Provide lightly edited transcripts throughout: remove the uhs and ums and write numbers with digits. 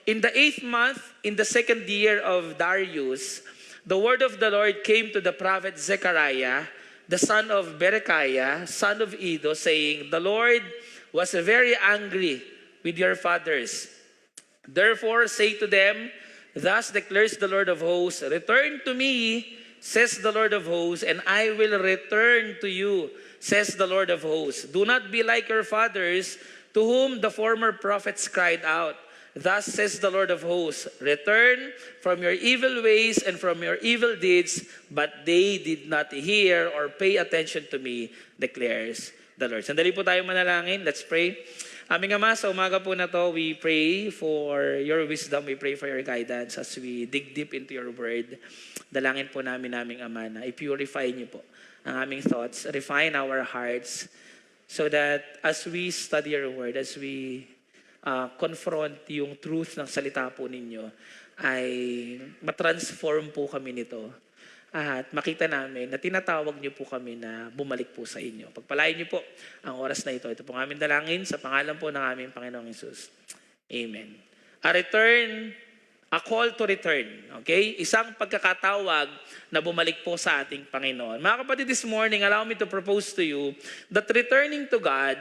in the 8th month, in the 2nd year of Darius, the word of the Lord came to the prophet Zechariah, the son of Berechiah, son of Iddo, saying, the Lord was very angry with your fathers. Therefore say to them, thus declares the Lord of hosts, return to me, says the Lord of hosts, and I will return to you, says the Lord of hosts. Do not be like your fathers, to whom the former prophets cried out. Thus says the Lord of hosts, return from your evil ways and from your evil deeds, but they did not hear or pay attention to me, declares the Lord. Sandali po tayo manalangin. Let's pray. Aming Ama, sa umaga po na to, we pray for your wisdom. We pray for your guidance as we dig deep into your word. Dalangin po namin aming Ama na i-purify niyo po ang aming thoughts, refine our hearts, so that as we study your word, as we confront yung truth ng salita po ninyo, ay matransform po kami nito. At makita namin na tinatawag niyo po kami na bumalik po sa inyo. Pagpalain niyo po ang oras na ito. Ito po ang aming dalangin sa pangalan po ng aming Panginoong Hesus. Amen. A call to return. Okay? Isang pagkakatawag na bumalik po sa ating Panginoon. Mga kapatid, this morning, allow me to propose to you that returning to God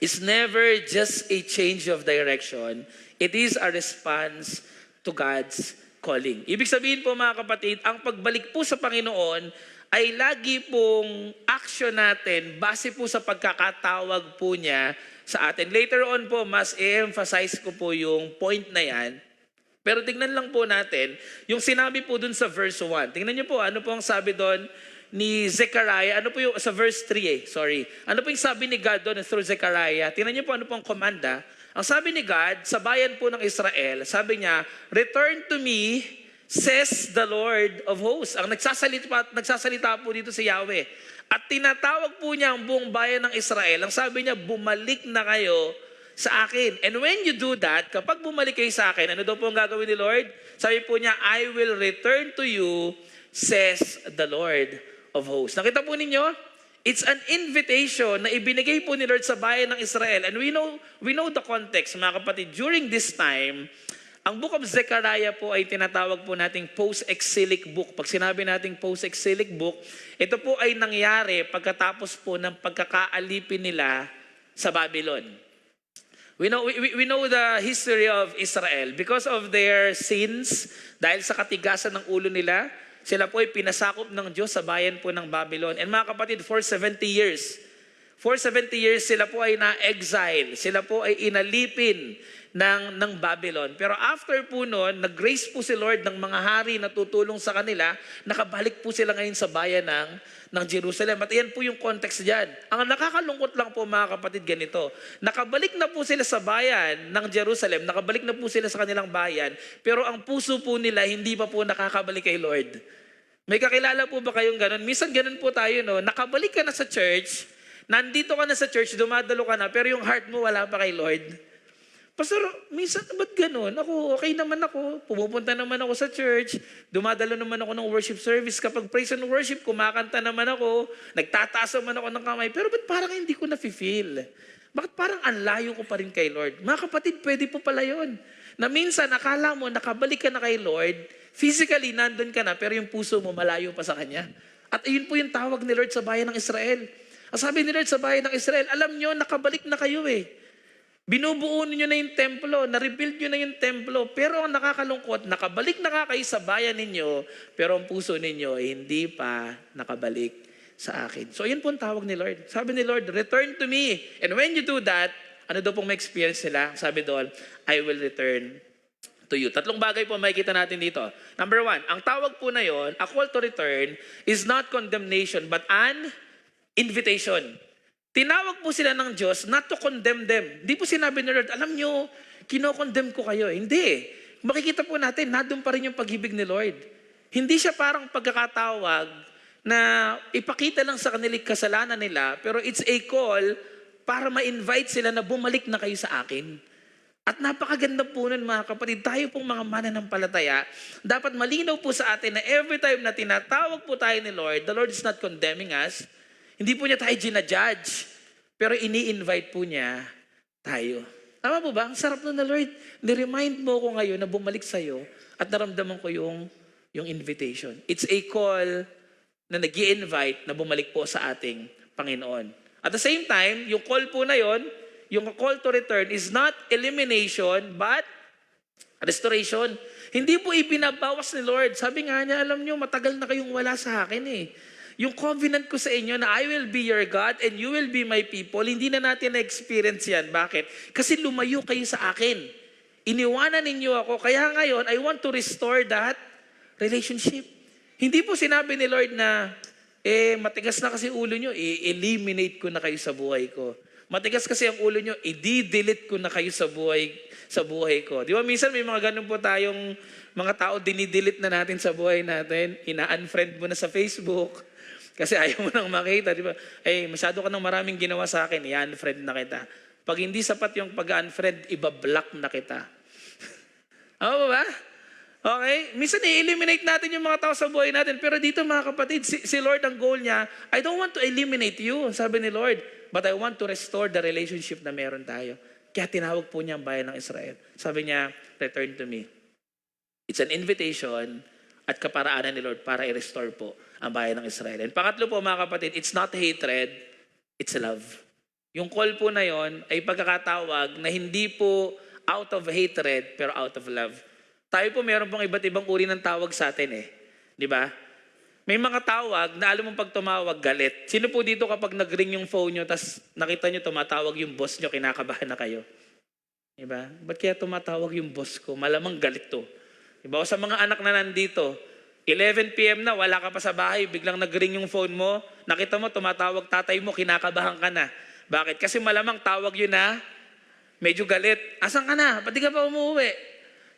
is never just a change of direction. It is a response to God's calling. Ibig sabihin po mga kapatid, ang pagbalik po sa Panginoon ay lagi pong action natin base po sa pagkakatawag po niya sa atin. Later on po, mas i-emphasize ko po yung point na yan. Pero tingnan lang po natin yung sinabi po dun sa verse 1. Tingnan niyo po, ano po ang sabi doon ni Zechariah, ano po yung, sa verse 3 Ano po yung sabi ni God doon through Zechariah? Tingnan niyo po ano po ang komanda. Ang sabi ni God, sa bayan po ng Israel, sabi niya, return to me, says the Lord of hosts. Ang nagsasalita po dito si Yahweh. At tinatawag po niya ang buong bayan ng Israel. Ang sabi niya, bumalik na kayo sa akin. And when you do that, kapag bumalik kayo sa akin, ano daw po ang gagawin ni Lord? Sabi po niya, I will return to you, says the Lord of hosts. Nakita po ninyo? It's an invitation na ibinigay po ni Lord sa bayan ng Israel. And we know the context, mga kapatid. During this time, ang book of Zechariah po ay tinatawag po nating post-exilic book. Pag sinabi nating post-exilic book, ito po ay nangyari pagkatapos po ng pagkakaalipin nila sa Babylon. We know the history of Israel. Because of their sins, dahil sa katigasan ng ulo nila, sila po ay pinasakop ng Diyos sa bayan po ng Babylon. And mga kapatid, for 70 years sila po ay na-exile. Sila po ay inalipin ng Babylon. Pero after po noon, nag-grace po si Lord ng mga hari na tutulong sa kanila, nakabalik po sila ngayon sa bayan ng Jerusalem. At iyan po yung context dyan. Ang nakakalungkot lang po mga kapatid ganito, nakabalik na po sila sa bayan ng Jerusalem, nakabalik na po sila sa kanilang bayan, pero ang puso po nila hindi pa po nakakabalik kay Lord. May kakilala po ba kayong ganun? Minsan ganun po tayo, no? Nakabalik ka na sa church, nandito ka na sa church, dumadalo ka na, pero yung heart mo wala pa kay Lord. Pastor, minsan ba't ganun? Ako, okay naman ako. Pumupunta naman ako sa church. Dumadalo naman ako ng worship service. Kapag praise and worship, kumakanta naman ako. Nagtataas naman ako ng kamay. Pero ba't parang hindi ko na-feel? Bakit parang ang layo ko pa rin kay Lord? Mga kapatid, pwede po pala yun. Na minsan, akala mo, nakabalik ka na kay Lord, physically, nandun ka na, pero yung puso mo malayo pa sa Kanya. At ayun po yung tawag ni Lord sa bayan ng Israel. Ang sabi ni Lord sa bayan ng Israel, alam nyo, nakabalik na kayo eh. Binubuo ninyo na yung templo, na-rebuild nyo na yung templo, pero ang nakakalungkot, nakabalik na kayo sa bayan ninyo, pero ang puso ninyo hindi pa nakabalik sa akin. So yun po ang tawag ni Lord. Sabi ni Lord, return to me. And when you do that, ano daw pong ma-experience nila? Sabi doon, I will return to you. Tatlong bagay po makikita natin dito. Number 1, ang tawag po na yon, a call to return, is not condemnation, but an invitation. Tinawag po sila ng Diyos not to condemn them. Di po sinabi ni Lord, alam nyo, kinokondemn ko kayo. Hindi. Makikita po natin, nandun pa rin yung pag-ibig ni Lord. Hindi siya parang pagkakatawag na ipakita lang sa kanila kasalanan nila, pero it's a call para ma-invite sila na bumalik na kayo sa akin. At napakaganda po nun mga kapatid, tayo pong mga mananampalataya, dapat malinaw po sa atin na every time na tinatawag po tayo ni Lord, the Lord is not condemning us. Hindi po niya tayo ginajudge, pero ini-invite po niya tayo. Tama po ba? Ang sarap nun na, Lord, ni-remind mo ko ngayon na bumalik sa'yo at naramdaman ko yung invitation. It's a call na nag-i-invite na bumalik po sa ating Panginoon. At the same time, yung call po na yon, yung call to return is not elimination but restoration. Hindi po ipinabawas ni Lord. Sabi nga niya, alam niyo, matagal na kayong wala sa akin eh. Yung covenant ko sa inyo na I will be your God and you will be my people, hindi na natin na-experience yan. Bakit? Kasi lumayo kayo sa akin. Iniwanan ninyo ako. Kaya ngayon, I want to restore that relationship. Hindi po sinabi ni Lord na, matigas na kasi ulo nyo, i-eliminate ko na kayo sa buhay ko. Matigas kasi ang ulo nyo, i-delete ko na kayo sa buhay ko. Di ba minsan may mga ganun po tayong mga tao, dinidelete na natin sa buhay natin, ina-unfriend mo na sa Facebook, kasi ayaw mo nang makita, di ba? Masyado ka nang maraming ginawa sa akin, i-unfriend na kita. Pag hindi sapat yung pag-unfriend, iba-block na kita. Ano ba? Okay? Minsan i-eliminate natin yung mga tao sa buhay natin, pero dito mga kapatid, si Lord ang goal niya, I don't want to eliminate you, sabi ni Lord, but I want to restore the relationship na meron tayo. Kaya tinawag po niya ang bayan ng Israel. Sabi niya, return to me. It's an invitation at kaparaanan ni Lord para i-restore po ang bayan ng Israel. And pangatlo po mga kapatid, it's not hatred, it's love. Yung call po na yon ay pagkakatawag na hindi po out of hatred, pero out of love. Tayo po meron pong iba't ibang uri ng tawag sa atin eh. Di ba? May mga tawag na alam mong pag tumawag, galit. Sino po dito kapag nag-ring yung phone nyo, tas nakita nyo tumatawag yung boss nyo, kinakabahan na kayo? Diba? Ba't kaya tumatawag yung boss ko? Malamang galit to. Diba? O sa mga anak na nandito, 11 p.m. na, wala ka pa sa bahay, biglang nag-ring yung phone mo, nakita mo, tumatawag tatay mo, kinakabahan ka na. Bakit? Kasi malamang tawag yun na, medyo galit. Asan ka na? Pati ka pa umuwi?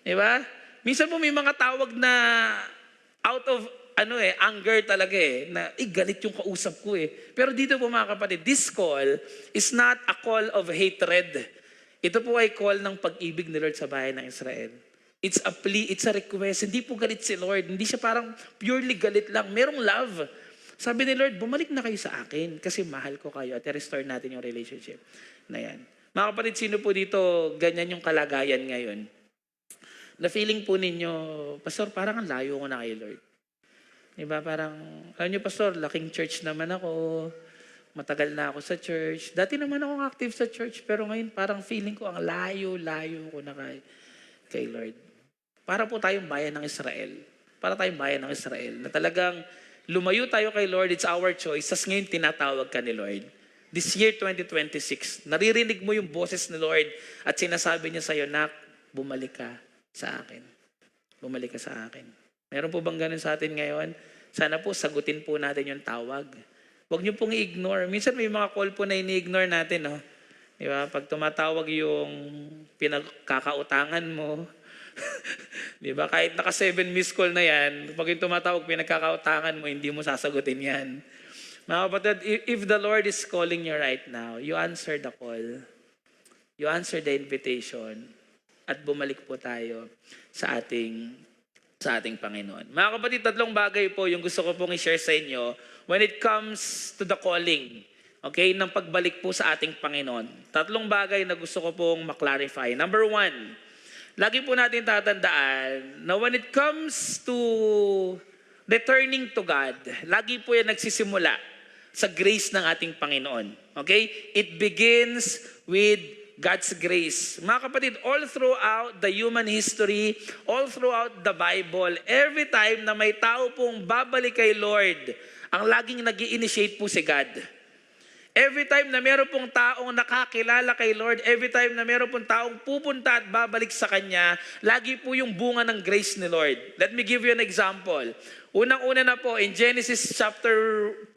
Diba? Minsan po may mga tawag na out of anger talaga na galit yung kausap ko eh. Pero dito po mga kapatid, this call is not a call of hatred. Ito po ay call ng pag-ibig ni Lord sa bayan ng Israel. It's a plea, it's a request. Hindi po galit si Lord. Hindi siya parang purely galit lang. Merong love. Sabi ni Lord, bumalik na kayo sa akin kasi mahal ko kayo at i-restore natin yung relationship na yan. Mga kapatid, sino po dito ganyan yung kalagayan ngayon? Na feeling po ninyo, Pastor, parang ang layo ko na kay Lord. Diba? Parang, alam niyo, Pastor, laking church naman ako. Matagal na ako sa church. Dati naman ako active sa church, pero ngayon parang feeling ko ang layo-layo ko na kay Lord. Para po tayong bayan ng Israel. Para tayong bayan ng Israel. Na talagang lumayo tayo kay Lord, it's our choice. Tapos ngayon tinatawag ka ni Lord. This year 2026, naririnig mo yung boses ni Lord at sinasabi niya sa'yo, Nak, bumalik ka sa akin. Bumalik ka sa akin. Meron po bang ganun sa atin ngayon? Sana po sagutin po natin yung tawag. Huwag niyo pong i-ignore. Minsan may mga call po na ini-ignore natin. No? Di ba? Pag tumatawag yung pinagkakautangan mo, di ba? Kahit naka 7 missed call na yan, pag yung tumatawag pinagkakautangan mo, hindi mo sasagutin yan. Mga kapatid, if the Lord is calling you right now, you answer the call. You answer the invitation. At bumalik po tayo sa ating Panginoon. Mga kapatid, tatlong bagay po yung gusto ko pong i-share sa inyo when it comes to the calling, okay, ng pagbalik po sa ating Panginoon. Tatlong bagay na gusto ko pong maklarify. Number 1, lagi po natin tatandaan na when it comes to returning to God, lagi po yan nagsisimula sa grace ng ating Panginoon. Okay? It begins with God's grace. Mga kapatid, all throughout the human history, all throughout the Bible, every time na may tao pong babalik kay Lord, ang laging nag-i-initiate po si God. Every time na meron pong taong nakakilala kay Lord, every time na meron pong taong pupunta at babalik sa Kanya, lagi po yung bunga ng grace ni Lord. Let me give you an example. Unang-una na po, in Genesis chapter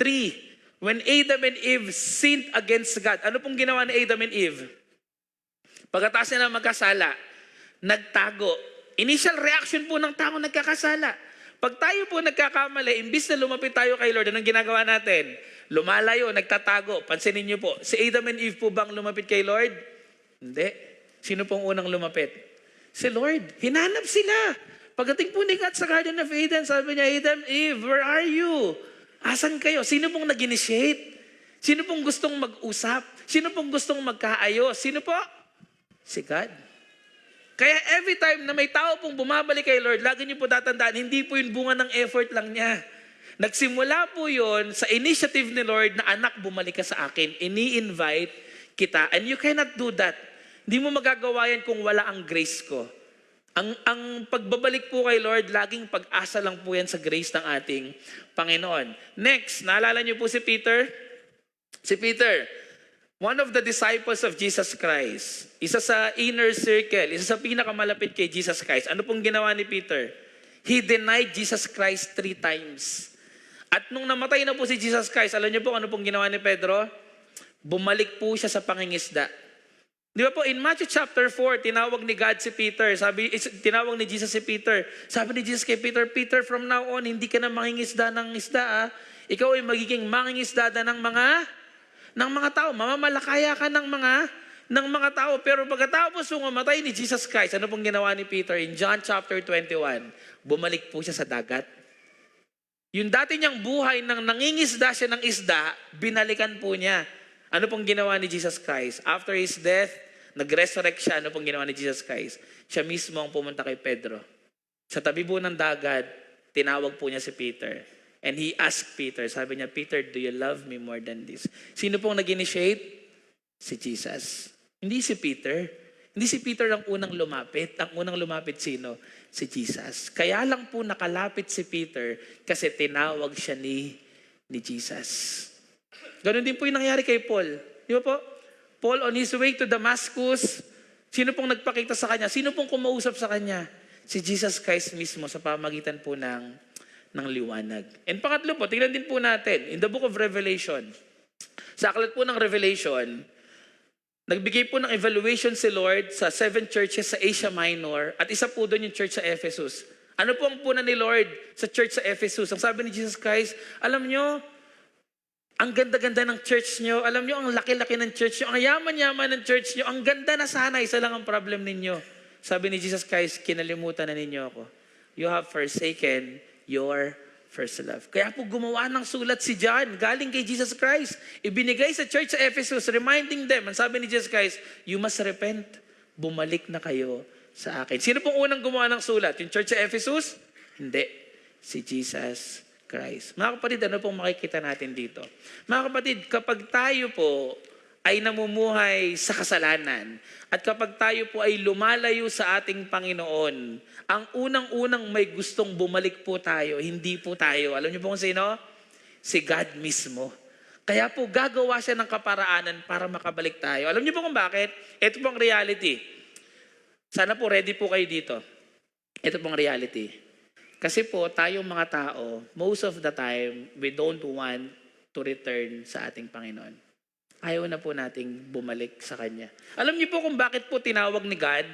3, when Adam and Eve sinned against God, ano pong ginawa ni Adam and Eve? Pagkatapos na magkasala, nagtago. Initial reaction po ng taong nagkakasala. Pag tayo po nagkakamali, imbis na lumapit tayo kay Lord, anong ginagawa natin? Lumalayo, nagtatago. Pansinin niyo po, si Adam and Eve po bang lumapit kay Lord? Hindi. Sino pong unang lumapit? Si Lord. Hinanap sila. Pagdating po ni God sa Garden of Eden, sabi niya, Adam, Eve, where are you? Asan kayo? Sino pong nag-initiate? Sino pong gustong mag-usap? Sino pong gustong magkaayos? Sino po? Si God. Kaya every time na may tao pong bumabalik kay Lord, lagi niyo po tatandaan, hindi po yun bunga ng effort lang niya. Nagsimula po yun sa initiative ni Lord na anak, bumalik ka sa akin. Ini-invite kita. And you cannot do that. Hindi mo magagawa yan kung wala ang grace ko. Ang pagbabalik po kay Lord, laging pag-asa lang po yan sa grace ng ating Panginoon. Next, naalala niyo po si Peter? Si Peter, one of the disciples of Jesus Christ, isa sa inner circle, isa sa pinakamalapit kay Jesus Christ. Ano pong ginawa ni Peter? He denied Jesus Christ 3 times. At nung namatay na po si Jesus Christ, alam niyo po ano pong ginawa ni Pedro? Bumalik po siya sa pangingisda. Di ba po, in Matthew chapter 4, tinawag ni God si Peter. Tinawag ni Jesus si Peter. Sabi ni Jesus kay Peter, Peter, from now on, hindi ka na mangingisda ng isda. Ikaw ay magiging mangingisda ng mga tao. Mamamalakaya ka ng mga tao. Pero pagkatapos umamatay ni Jesus Christ, ano pong ginawa ni Peter? In John chapter 21, bumalik po siya sa dagat. Yung dati niyang buhay nang nangingisda siya ng isda, binalikan po niya. Ano pong ginawa ni Jesus Christ? After His death, nag-resurrect siya. Ano pong ginawa ni Jesus Christ? Siya mismo ang pumunta kay Pedro. Sa tabi po ng dagat, tinawag po niya si Peter. And He asked Peter, sabi niya, Peter, do you love me more than this? Sino pong nag-initiate? Si Jesus. Hindi si Peter. Hindi si Peter ang unang lumapit. Ang unang lumapit sino? Si Jesus. Kaya lang po nakalapit si Peter kasi tinawag siya ni Jesus. Ganon din po yung nangyari kay Paul. Di ba po? Paul on his way to Damascus, sino pong nagpakita sa kanya? Sino pong kumausap sa kanya? Si Jesus Christ mismo sa pamagitan po ng liwanag. And pangatlo po, tingnan din po natin, in the book of Revelation, sa aklat po ng Revelation, nagbigay po ng evaluation si Lord sa 7 churches sa Asia Minor at isa po doon yung church sa Ephesus. Ano po ang puna ni Lord sa church sa Ephesus? Ang sabi ni Jesus Christ, alam nyo, ang ganda-ganda ng church nyo. Alam nyo, ang laki-laki ng church nyo. Ang yaman-yaman ng church nyo. Ang ganda na sana. Isa lang ang problem ninyo. Sabi ni Jesus Christ, kinalimutan na ninyo ako. You have forsaken your first love. Kaya po gumawa ng sulat si John, galing kay Jesus Christ. Ibinigay sa church sa Ephesus, reminding them. Ang sabi ni Jesus Christ, you must repent. Bumalik na kayo sa akin. Sino pong unang gumawa ng sulat? Yung church sa Ephesus? Hindi. Si Jesus Christ. Mga kapatid, ano pong makikita natin dito? Mga kapatid, kapag tayo po ay namumuhay sa kasalanan at kapag tayo po ay lumalayo sa ating Panginoon, ang unang-unang may gustong bumalik po tayo, hindi po tayo. Alam niyo po kung sino? Si God mismo. Kaya po gagawa siya ng kaparaanan para makabalik tayo. Alam niyo po kung bakit? Ito po ang reality. Sana po ready po kayo dito. Ito po ang reality. Kasi po, tayong mga tao, most of the time, we don't want to return sa ating Panginoon. Ayaw na po nating bumalik sa Kanya. Alam niyo po kung bakit po tinawag ni God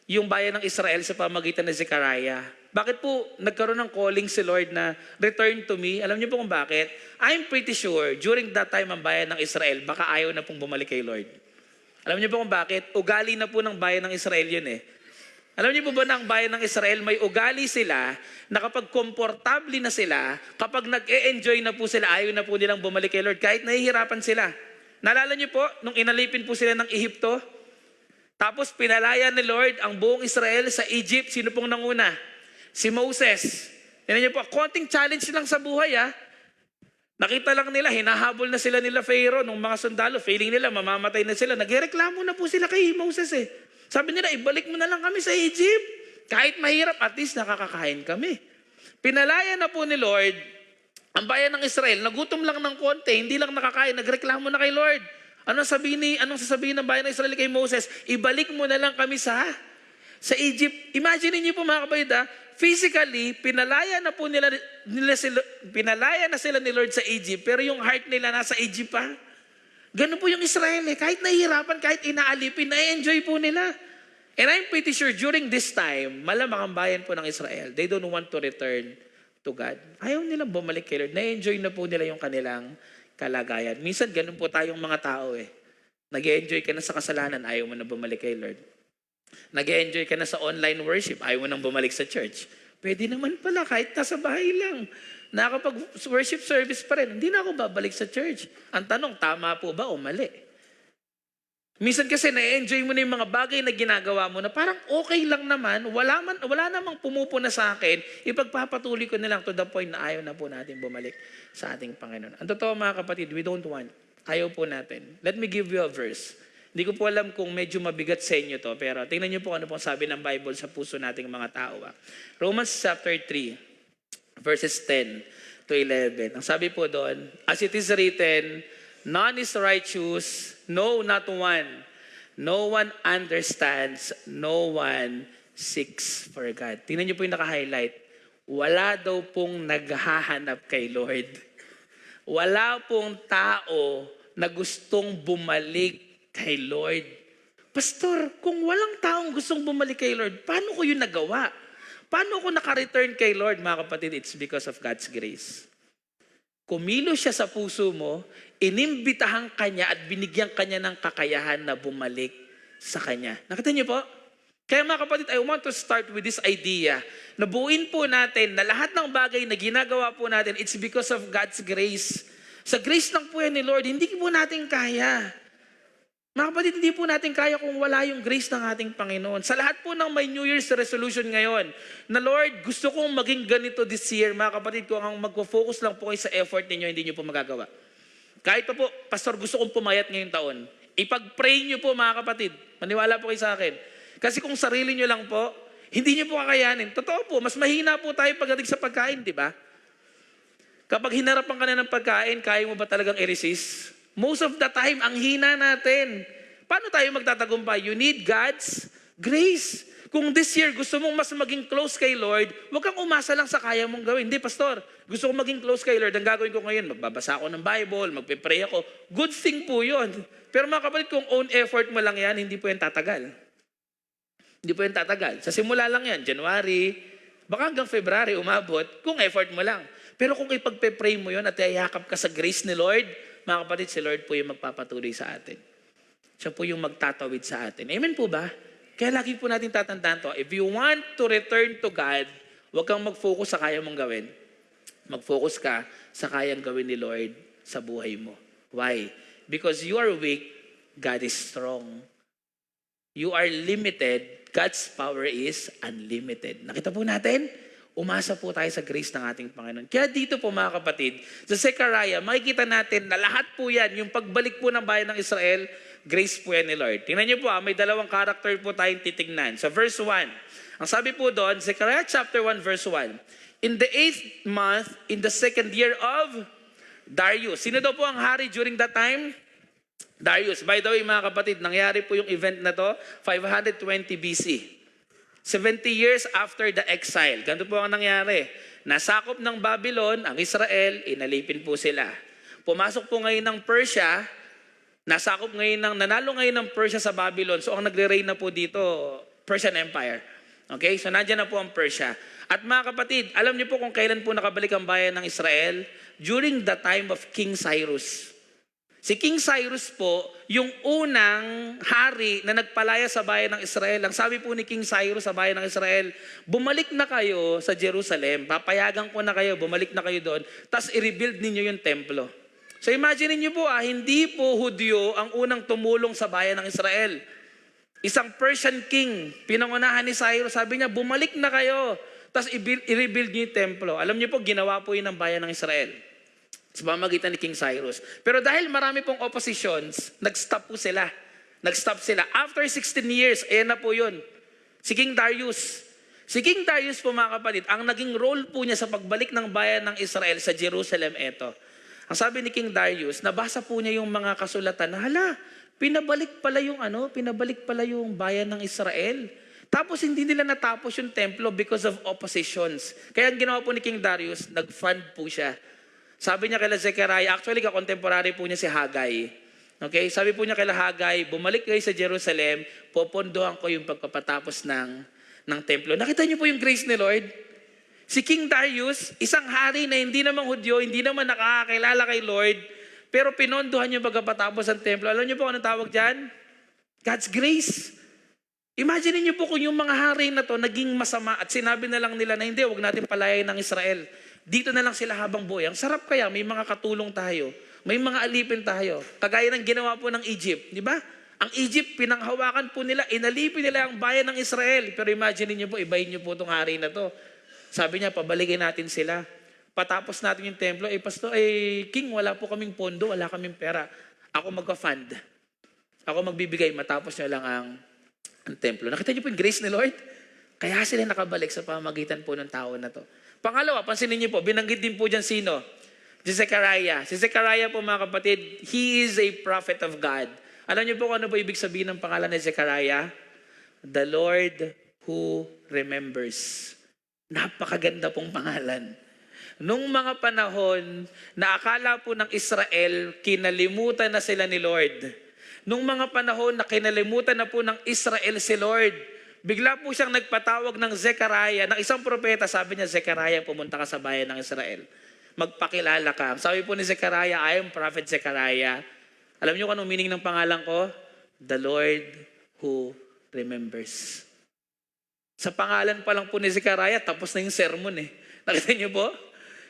yung bayan ng Israel sa pamagitan ni Zechariah? Bakit po nagkaroon ng calling si Lord na return to me? Alam niyo po kung bakit? I'm pretty sure, during that time ang bayan ng Israel, baka ayaw na pong bumalik kay Lord. Alam niyo po kung bakit? Ugali na po ng bayan ng Israel yun eh. Alam niyo po ba na ang bayan ng Israel, may ugali sila na kapag komportable na sila, kapag nag-e-enjoy na po sila, ayaw na po nilang bumalik kay Lord, kahit nahihirapan sila. Naalala niyo po, nung inalipin po sila ng Ehipto, tapos pinalaya ni Lord ang buong Israel sa Egypt, sino pong nanguna? Si Moses. Tignan niyo po, konting challenge lang sa buhay Nakita lang nila, hinahabol na sila nila Pharaoh, nung mga sundalo, feeling nila, mamamatay na sila. Nagreklamo na po sila kay Moses Sabi nila, ibalik mo na lang kami sa Egypt. Kahit mahirap, at least nakakakain kami. Pinalaya na po ni Lord ang bayan ng Israel. Nagutom lang ng konti, hindi lang nakakain. Nagreklamo na kay Lord. Anong sasabihin ng bayan ng Israel kay Moses? Ibalik mo na lang kami sa Egypt. Imagine niyo po mga kapatid, physically, pinalaya na sila ni Lord sa Egypt, pero yung heart nila nasa Egypt pa. Ganun po yung Israel Kahit nahihirapan, kahit inaalipin, na-enjoy po nila. And I'm pretty sure during this time, malamang ang bayan po ng Israel, they don't want to return to God. Ayaw nilang bumalik kay Lord. Na-enjoy na po nila yung kanilang kalagayan. Minsan ganun po tayong mga tao Nag-enjoy ka na sa kasalanan, ayaw mo na bumalik kay Lord. Nag-enjoy ka na sa online worship, ayaw mo nang bumalik sa church. Pwede naman pala, kahit nasa bahay lang. Nakakapag-worship service pa rin, hindi na ako babalik sa church. Ang tanong, tama po ba o mali? Minsan kasi na-enjoy mo na yung mga bagay na ginagawa mo na parang okay lang naman, wala namang pumupuna sa akin, ipagpapatuloy ko na lang to the point na ayaw na po natin bumalik sa ating Panginoon. Ang totoo mga kapatid, we don't want. Ayaw po natin. Let me give you a verse. Hindi ko po alam kung medyo mabigat sa inyo to, pero tingnan niyo po ano pong sabi ng Bible sa puso nating mga tao. Romans chapter 3, verses 10 to 11. Ang sabi po doon, as it is written, none is righteous, no, not one. No one understands, no one seeks for God. Tingnan niyo po yung naka-highlight. Wala daw pong naghahanap kay Lord. Wala pong tao na gustong bumalik kay Lord. Pastor, kung walang taong gustong bumalik kay Lord, paano ko yun nagawa? Paano ko naka-return kay Lord, mga kapatid? It's because of God's grace. Kumilos siya sa puso mo, inimbitahan kanya at binigyan kanya ng kakayahan na bumalik sa kanya. Nakita niyo po? Kaya mga kapatid, I want to start with this idea na buuin po natin na lahat ng bagay na ginagawa po natin, it's because of God's grace. Sa grace lang po yan ni Lord, hindi po natin kaya. Mga kapatid, hindi po natin kaya kung wala yung grace ng ating Panginoon. Sa lahat po ng may New Year's resolution ngayon, na Lord, gusto kong maging ganito this year, mga kapatid, kung ang magpo-focus lang po kayo sa effort ninyo, hindi nyo po magagawa. Kahit pa po, Pastor, gusto kong pumayat ngayong taon. Ipag-pray nyo po, mga kapatid. Maniwala po kayo sa akin. Kasi kung sarili nyo lang po, hindi nyo po kakayanin. Totoo po, mas mahina po tayo pagdating sa pagkain, di ba? Kapag hinarapan ka na ng pagkain, kaya mo ba talagang i-resist? Most of the time, ang hina natin. Paano tayo magtatagumpay? You need God's grace. Kung this year gusto mong mas maging close kay Lord, huwag kang umasa lang sa kaya mong gawin. Hindi, Pastor, gusto kong maging close kay Lord. Ang gagawin ko ngayon, magbabasa ako ng Bible, magpe-pray ako. Good thing po yun. Pero mga kapatid, kung own effort mo lang yan, hindi po yan tatagal. Hindi po yan tatagal. Sa simula lang yan, January, baka hanggang February umabot, kung effort mo lang. Pero kung ipagpe-pray mo yun at iyakap ka sa grace ni Lord, mga kapatid, si Lord po yung magpapatuloy sa atin. Siya po yung magtatawid sa atin. Amen po ba? Kaya lagi po natin tatandaan to. If you want to return to God, huwag kang mag-focus sa kaya mong gawin. Mag-focus ka sa kayang gawin ni Lord sa buhay mo. Why? Because you are weak, God is strong. You are limited, God's power is unlimited. Nakita po natin? Umasa po tayo sa grace ng ating Panginoon. Kaya dito po mga kapatid, sa Zechariah, makikita natin na lahat po yan, yung pagbalik po ng bayan ng Israel, grace po yan ni Lord. Tingnan niyo po, may dalawang character po tayong titignan. Sa verse 1, ang sabi po doon, Zechariah chapter 1 verse 1, in the 8th month, in the 2nd year of Darius. Sino daw po ang hari during that time? Darius. By the way mga kapatid, nangyari po yung event na to, 520 BC. 70 years after the exile. Ganito po ang nangyari. Nasakop ng Babylon, ang Israel, inalipin po sila. Pumasok po ngayon ng Persia, nanalo ngayon ng Persia sa Babylon. So ang nagre-reign na po dito, Persian Empire. Okay? So nandiyan na po ang Persia. At mga kapatid, alam niyo po kung kailan po nakabalik ang bayan ng Israel? During the time of King Cyrus. Si King Cyrus po, yung unang hari na nagpalaya sa bayan ng Israel. Ang sabi po ni King Cyrus sa bayan ng Israel, bumalik na kayo sa Jerusalem, papayagan ko na kayo, bumalik na kayo doon, tapos i-rebuild ninyo yung templo. So imagine niyo po, hindi po Hudyo ang unang tumulong sa bayan ng Israel. Isang Persian king, pinangunahan ni Cyrus, sabi niya, bumalik na kayo, tapos i-rebuild niyo yung templo. Alam niyo po, ginawa po yun ng bayan ng Israel. Sa pamamagitan ni King Cyrus. Pero dahil marami pong oppositions, nag-stop po sila. Nag-stop sila. After 16 years, ayan na po yun. Si King Darius. Si King Darius po mga kapatid, ang naging role po niya sa pagbalik ng bayan ng Israel sa Jerusalem, eto. Ang sabi ni King Darius, nabasa po niya yung mga kasulatan na, pinabalik pala yung bayan ng Israel. Tapos hindi nila natapos yung templo because of oppositions. Kaya ang ginawa po ni King Darius, nag-fund po siya. Sabi niya kay Zechariah, actually kakontemporary po niya si Haggai. Okay? Sabi po niya kay Haggai, bumalik kayo sa Jerusalem, popondohan ko yung pagpapatapos ng templo. Nakita niyo po yung grace ni Lord? Si King Darius, isang hari na hindi naman Hudyo, hindi naman nakakakilala kay Lord, pero pinondohan yung pagpapatapos ng templo. Alam niyo po anong tawag dyan? God's grace. Imagine niyo po kung yung mga hari na to naging masama at sinabi na lang nila na hindi, huwag natin palayain ng Israel. Dito na lang sila habang buhay. Ang sarap kaya, may mga katulong tayo. May mga alipin tayo. Kagaya ng ginawa po ng Egypt. Di ba? Ang Egypt, pinanghawakan po nila, inalipin nila ang bayan ng Israel. Pero imagine niyo po, ibahin niyo po itong hari na to. Sabi niya, pabalikin natin sila. Patapos natin yung templo, pastor, king, wala po kaming pondo, wala kaming pera. Ako magka-fund. Ako magbibigay, matapos niya lang ang templo. Nakita niyo po yung grace ni Lord? Kaya sila nakabalik sa pamamagitan po ng tao na to. Pangalawa, pansinin niyo po, binanggit din po dyan sino? Si Zechariah. Si Zechariah po mga kapatid, he is a prophet of God. Alam niyo po kung ano po ibig sabihin ng pangalan ni Zechariah? The Lord who remembers. Napakaganda pong pangalan. Nung mga panahon na akala po ng Israel, kinalimutan na sila ni Lord. Nung mga panahon na kinalimutan na po ng Israel si Lord, bigla po siyang nagpatawag ng Zechariah, ng isang propeta. Sabi niya, Zechariah, pumunta ka sa bayan ng Israel. Magpakilala ka. Sabi po ni Zechariah, I am Prophet Zechariah. Alam niyo kung anong meaning ng pangalan ko? The Lord who remembers. Sa pangalan pa lang po ni Zechariah, tapos na yung sermon eh. Nakita niyo po?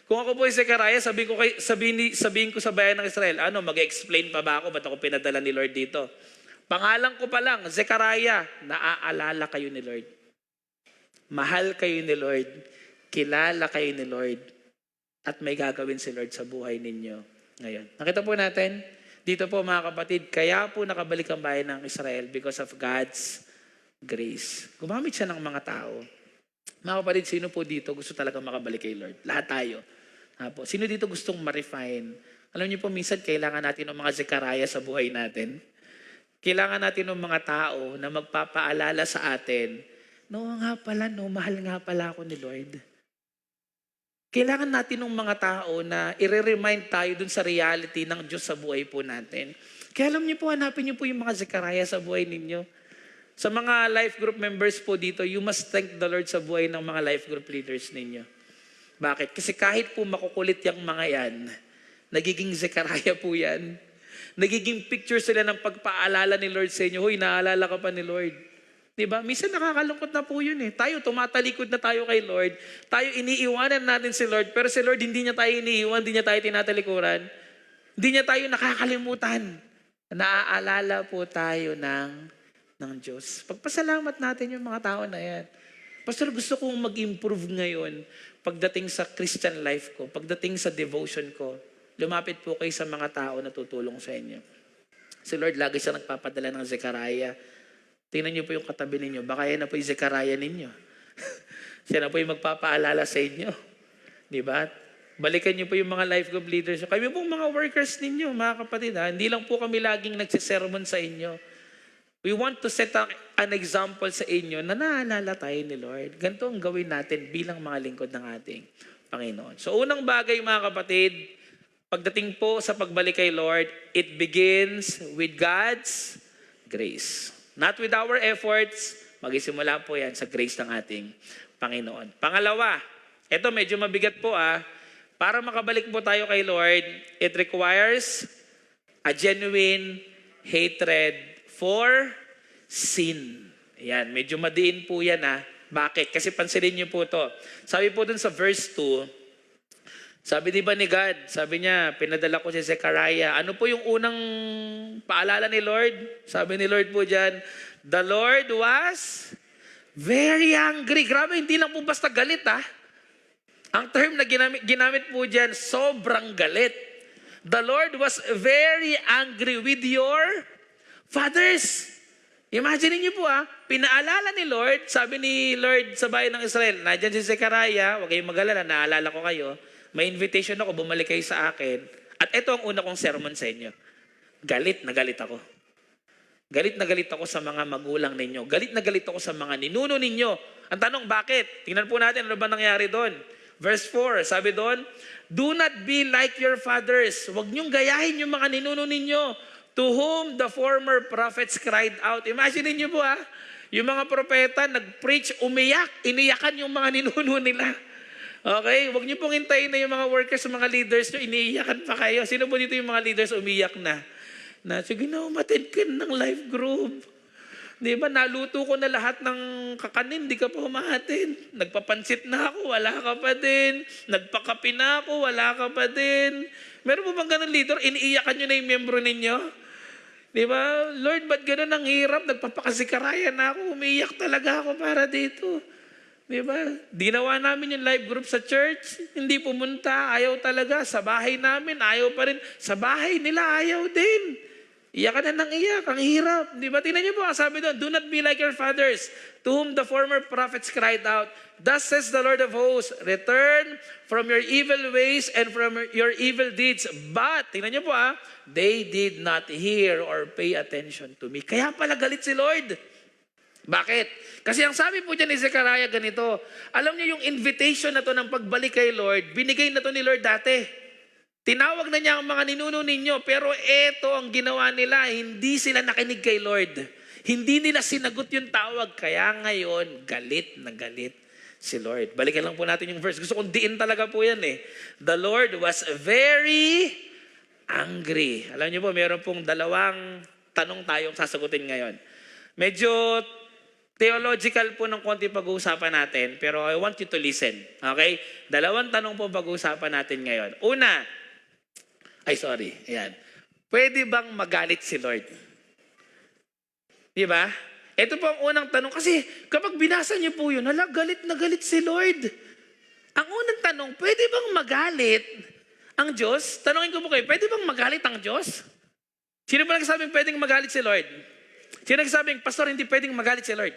Kung ako po si Zechariah, sabihin ko sa bayan ng Israel, mag-explain pa ba ako? Ba't ako pinadala ni Lord dito? Pangalan ko pa lang, Zechariah, naaalala kayo ni Lord. Mahal kayo ni Lord. Kilala kayo ni Lord. At may gagawin si Lord sa buhay ninyo ngayon. Nakita po natin, dito po mga kapatid, kaya po nakabalik ang bayan ng Israel because of God's grace. Gumamit siya ng mga tao. Mga kapatid, sino po dito gusto talaga makabalik kay Lord? Lahat tayo. Sino dito gustong ma-refine? Alam niyo po, minsan kailangan natin ng mga Zechariah sa buhay natin. Kailangan natin ng mga tao na magpapaalala sa atin, mahal nga pala ako ni Lord. Kailangan natin ng mga tao na i-remind tayo dun sa reality ng Diyos sa buhay po natin. Kaya alam niyo po, hanapin niyo po yung mga Zechariah sa buhay ninyo. Sa mga life group members po dito, you must thank the Lord sa buhay ng mga life group leaders ninyo. Bakit? Kasi kahit po makukulit yung mga yan, nagiging Zechariah po yan. Nagiging picture sila ng pagpaalala ni Lord sa inyo. Hoy, naalala ka pa ni Lord. Diba? Minsan nakakalungkot na po yun eh. Tayo, tumatalikod na tayo kay Lord. Tayo, iniiwanan natin si Lord. Pero si Lord, hindi niya tayo iniiwan, hindi niya tayo tinatalikuran. Hindi niya tayo nakakalimutan. Naaalala po tayo ng Diyos. Pagpasalamat natin yung mga tao na yan. Pastor, gusto kong mag-improve ngayon pagdating sa Christian life ko, pagdating sa devotion ko. Lumapit po kayo sa mga tao na tutulong sa inyo. Si Lord, lagi siya nagpapadala ng Zechariah. Tingnan niyo po yung katabi ninyo. Baka yan na po yung Zechariah ninyo. Siya na po yung magpapaalala sa inyo. Diba? Balikan niyo po yung mga life group leaders. Kami pong mga workers ninyo, mga kapatid. Hindi lang po kami laging nagsisermon sa inyo. We want to set an example sa inyo na naalala tayo ni Lord. Ganito ang gawin natin bilang mga lingkod ng ating Panginoon. So unang bagay mga kapatid, pagdating po sa pagbalik kay Lord, it begins with God's grace. Not with our efforts, magisimula po yan sa grace ng ating Panginoon. Pangalawa, ito medyo mabigat po para makabalik po tayo kay Lord, it requires a genuine hatred for sin. Ayan, medyo madiin po yan Bakit? Kasi pansinin niyo po to. Sabi po dun sa verse 2, sabi di ba ni God, sabi niya, pinadala ko si Zechariah. Ano po yung unang paalala ni Lord? Sabi ni Lord po dyan, the Lord was very angry. Grabe, hindi lang po basta galit Ang term na ginamit po dyan, sobrang galit. The Lord was very angry with your fathers. Imagine niyo po pinaalala ni Lord, sabi ni Lord sa bayan ng Israel, nandiyan si Zechariah, huwag kayong mag-alala, naalala ko kayo. May invitation ako, bumalik kayo sa akin. At ito ang una kong sermon sa inyo. Galit na galit ako. Galit na galit ako sa mga magulang ninyo. Galit na galit ako sa mga ninuno ninyo. Ang tanong, bakit? Tingnan po natin ano ba nangyari doon. Verse 4, sabi doon, do not be like your fathers. Huwag niyong gayahin yung mga ninuno ninyo, to whom the former prophets cried out. Imagine niyo po yung mga propeta nag-preach, umiyak, iniyakan yung mga ninuno nila. Okay? Huwag niyo pong hintayin na yung mga workers, mga leaders nyo, iniiyakan pa kayo. Sino po dito yung mga leaders umiyak na? Sige na, umattend ka ng life group. Di ba, naluto ko na lahat ng kakanin, di ka pa umattend. Nagpapansit na ako, wala ka pa din. Nagpakape na ako, wala ka pa din. Meron po bang ganun leader? Iniiyakan nyo na yung membro ninyo? Di ba? Lord, ba't ganun ang hirap? Nagpapakasikaraya na ako. Umiiyak talaga ako para dito. Di ba? Ginawa namin yung live group sa church. Hindi pumunta. Ayaw talaga. Sa bahay namin, ayaw pa rin. Sa bahay nila, ayaw din. Iyak ka na ng iyak. Ang hirap. Di ba? Tingnan niyo po, sabi doon, do not be like your fathers, to whom the former prophets cried out, thus says the Lord of hosts, return from your evil ways and from your evil deeds. But, tingnan niyo po they did not hear or pay attention to me. Kaya pala galit si Lord. Bakit? Kasi ang sabi po dyan ni Zechariah ganito, alam niyo yung invitation na to ng pagbalik kay Lord, binigay na to ni Lord dati. Tinawag na niya ang mga ninuno ninyo, pero eto ang ginawa nila, hindi sila nakinig kay Lord. Hindi nila sinagot yung tawag, kaya ngayon, galit na galit si Lord. Balikan lang po natin yung verse. Gusto kong diin talaga po yan eh. The Lord was very angry. Alam niyo po, meron pong dalawang tanong tayong sasagutin ngayon. Medyo theological po ng konti pag-uusapan natin, pero I want you to listen. Okay? Dalawang tanong po pag-uusapan natin ngayon. Una, ayan. Pwede bang magalit si Lord? Di ba? Ito po ang unang tanong. Kasi kapag binasa niyo po yun, galit na galit si Lord. Ang unang tanong, pwede bang magalit ang Diyos? Tanongin ko po kayo, pwede bang magalit ang Diyos? Sino ba nagsabing pwedeng magalit si Lord? Sino nagsabing, Pastor, hindi pwedeng magalit si Lord?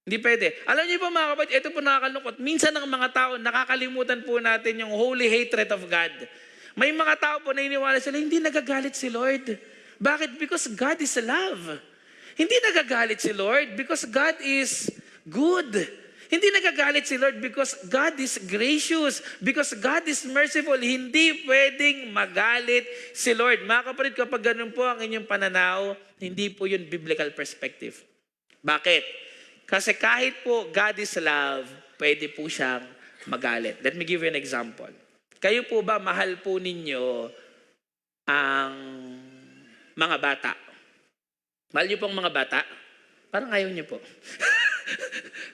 Hindi pwede. Alam niyo po mga kapatid, ito po nakakalungkot. Minsan ng mga tao, nakakalimutan po natin yung holy hatred of God. May mga tao po na iniwala sila, hindi nagagalit si Lord. Bakit? Because God is love. Hindi nagagalit si Lord because God is good. Hindi nagagalit si Lord because God is gracious, because God is merciful. Hindi pwedeng magalit si Lord. Mga kapatid, kapag ganun po ang inyong pananaw, hindi po yun biblical perspective. Bakit? Kasi kahit po God is love, pwede po siyang magalit. Let me give you an example. Kayo po ba, mahal po ninyo ang mga bata? Mahal niyo pong mga bata? Parang ayaw niyo po.